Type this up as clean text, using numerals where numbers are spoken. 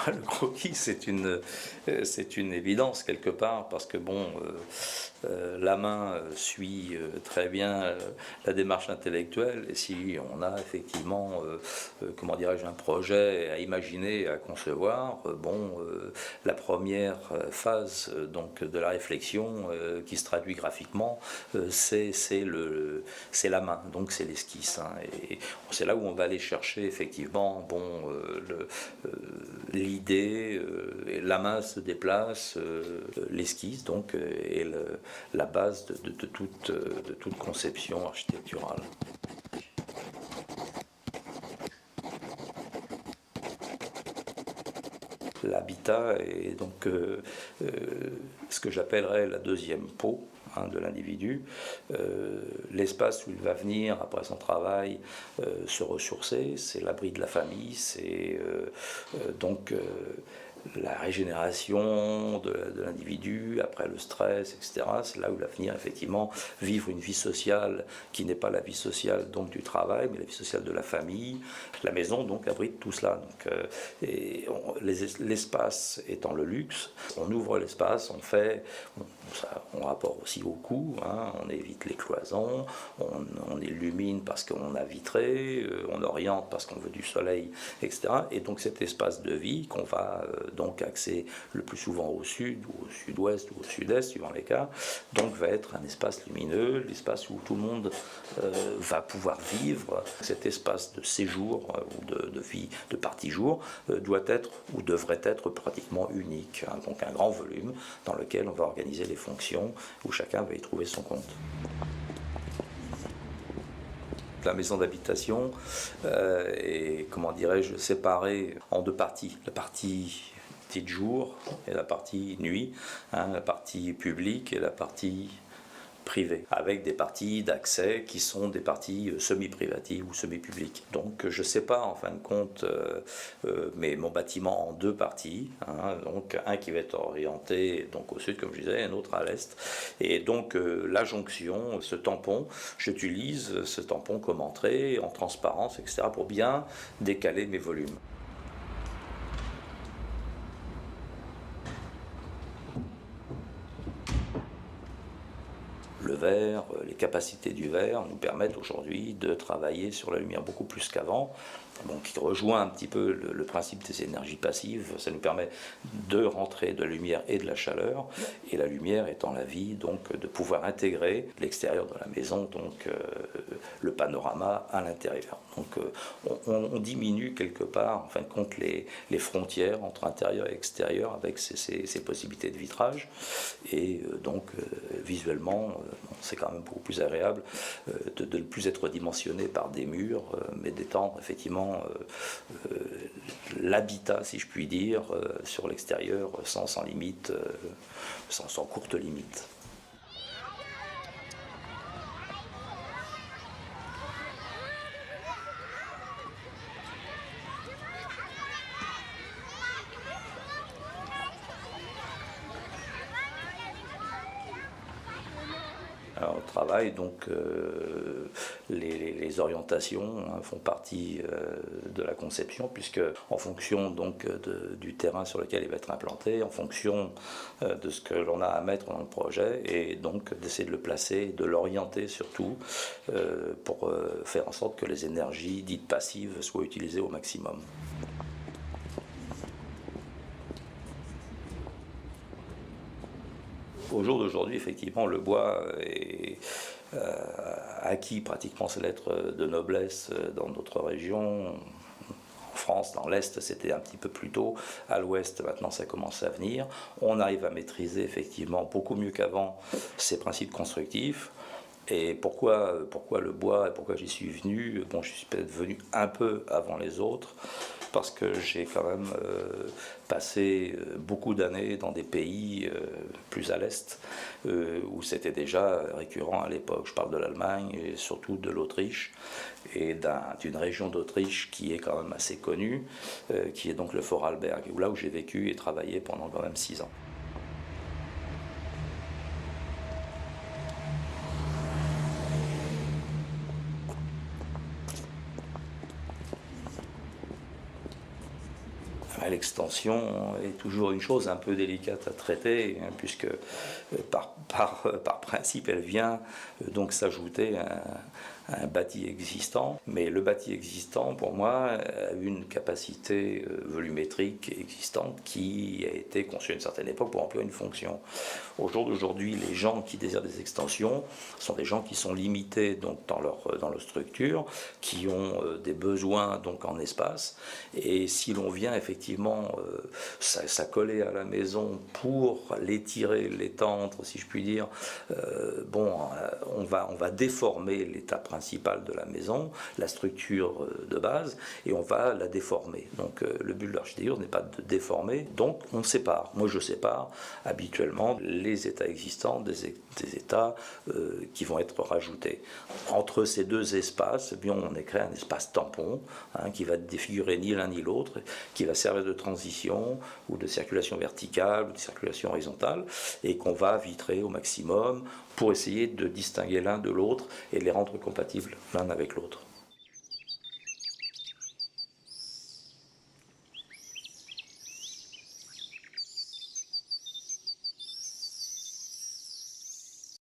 Le croquis, c'est une évidence quelque part, parce que bon, la main suit très bien la démarche intellectuelle, et si on a effectivement, comment dirais-je, un projet à imaginer, à concevoir, la première phase donc de la réflexion qui se traduit graphiquement, c'est la main, donc c'est l'esquisse, hein, et c'est là où on va aller chercher effectivement l'idée, la main se déplace, l'esquisse donc est la base de toute conception architecturale. L'habitat est donc ce que j'appellerais la deuxième peau, hein, de l'individu, l'espace où il va venir après son travail se ressourcer, c'est l'abri de la famille, c'est la régénération de l'individu après le stress, etc. C'est là où il va venir effectivement vivre une vie sociale qui n'est pas la vie sociale donc du travail, mais la vie sociale de la famille. La maison donc abrite tout cela. L'espace étant le luxe, on ouvre l'espace, on rapporte aussi au coût, hein, on évite les cloisons, on illumine parce qu'on a vitré, on oriente parce qu'on veut du soleil, etc. Et donc cet espace de vie qu'on va donc axer le plus souvent au sud, ou au sud-ouest, ou au sud-est, suivant les cas, donc va être un espace lumineux, l'espace où tout le monde va pouvoir vivre. Cet espace de séjour ou de vie, de partie-jour, doit être ou devrait être pratiquement unique, hein, donc un grand volume dans lequel on va organiser les fonctions, où chacun va y trouver son compte. La maison d'habitation est, comment dirais-je, séparée en deux parties. La partie de jour et la partie nuit, hein, la partie publique et la partie privée, avec des parties d'accès qui sont des parties semi-privatives ou semi-publiques. Donc je ne sais pas en fin de compte, mais mon bâtiment en deux parties, hein, donc un qui va être orienté donc au sud comme je disais, un autre à l'est, et donc la jonction, ce tampon, j'utilise ce tampon comme entrée en transparence, etc. pour bien décaler mes volumes. Le verre, les capacités du verre nous permettent aujourd'hui de travailler sur la lumière beaucoup plus qu'avant, donc qui rejoint un petit peu le principe des énergies passives. Ça nous permet de rentrer de la lumière et de la chaleur, et la lumière étant la vie, donc de pouvoir intégrer l'extérieur de la maison, donc le panorama à l'intérieur. Donc on diminue quelque part en fin de compte les frontières entre intérieur et extérieur avec ces possibilités de vitrage, et donc visuellement c'est quand même beaucoup plus agréable de ne plus être dimensionné par des murs, mais d'étendre effectivement l'habitat, si je puis dire, sur l'extérieur sans limite, sans courte limite. Alors, au travail, donc, les orientations, hein, font partie de la conception, puisque en fonction donc, du terrain sur lequel il va être implanté, en fonction de ce que l'on a à mettre dans le projet, et donc d'essayer de le placer, de l'orienter surtout, pour faire en sorte que les énergies dites passives soient utilisées au maximum. Au jour d'aujourd'hui, effectivement, le bois est acquis pratiquement ses lettres de noblesse dans d'autres régions. En France, dans l'Est, c'était un petit peu plus tôt. À l'Ouest, maintenant, ça commence à venir. On arrive à maîtriser effectivement beaucoup mieux qu'avant ces principes constructifs. Et pourquoi le bois et pourquoi j'y suis venu? Bon, je suis peut-être venu un peu avant les autres, parce que j'ai quand même passé beaucoup d'années dans des pays plus à l'est, où c'était déjà récurrent à l'époque. Je parle de l'Allemagne et surtout de l'Autriche, et d'une région d'Autriche qui est quand même assez connue, qui est donc le Vorarlberg, là où j'ai vécu et travaillé pendant quand même 6 ans. L'extension est toujours une chose un peu délicate à traiter, hein, puisque par principe, elle vient donc s'ajouter à un bâti existant. Mais le bâti existant, pour moi, a une capacité volumétrique existante qui a été conçue à une certaine époque pour remplir une fonction. Au jour d'aujourd'hui, les gens qui désirent des extensions sont des gens qui sont limités donc, dans leur structure, qui ont des besoins donc, en espace. Et si l'on vient effectivement s'accoler à la maison pour l'étirer, l'étendre, si je puis dire, on va déformer l'état principal de la maison, la structure de base, et on va la déformer. Donc le but de l'architecture n'est pas de déformer, donc on sépare. Moi je sépare habituellement les états existants des états qui vont être rajoutés. Entre ces deux espaces, eh bien, on crée un espace tampon qui va défigurer ni l'un ni l'autre, qui va servir de transition ou de circulation verticale ou de circulation horizontale, et qu'on va vitrer au maximum pour essayer de distinguer l'un de l'autre et de les rendre compatibles l'un avec l'autre.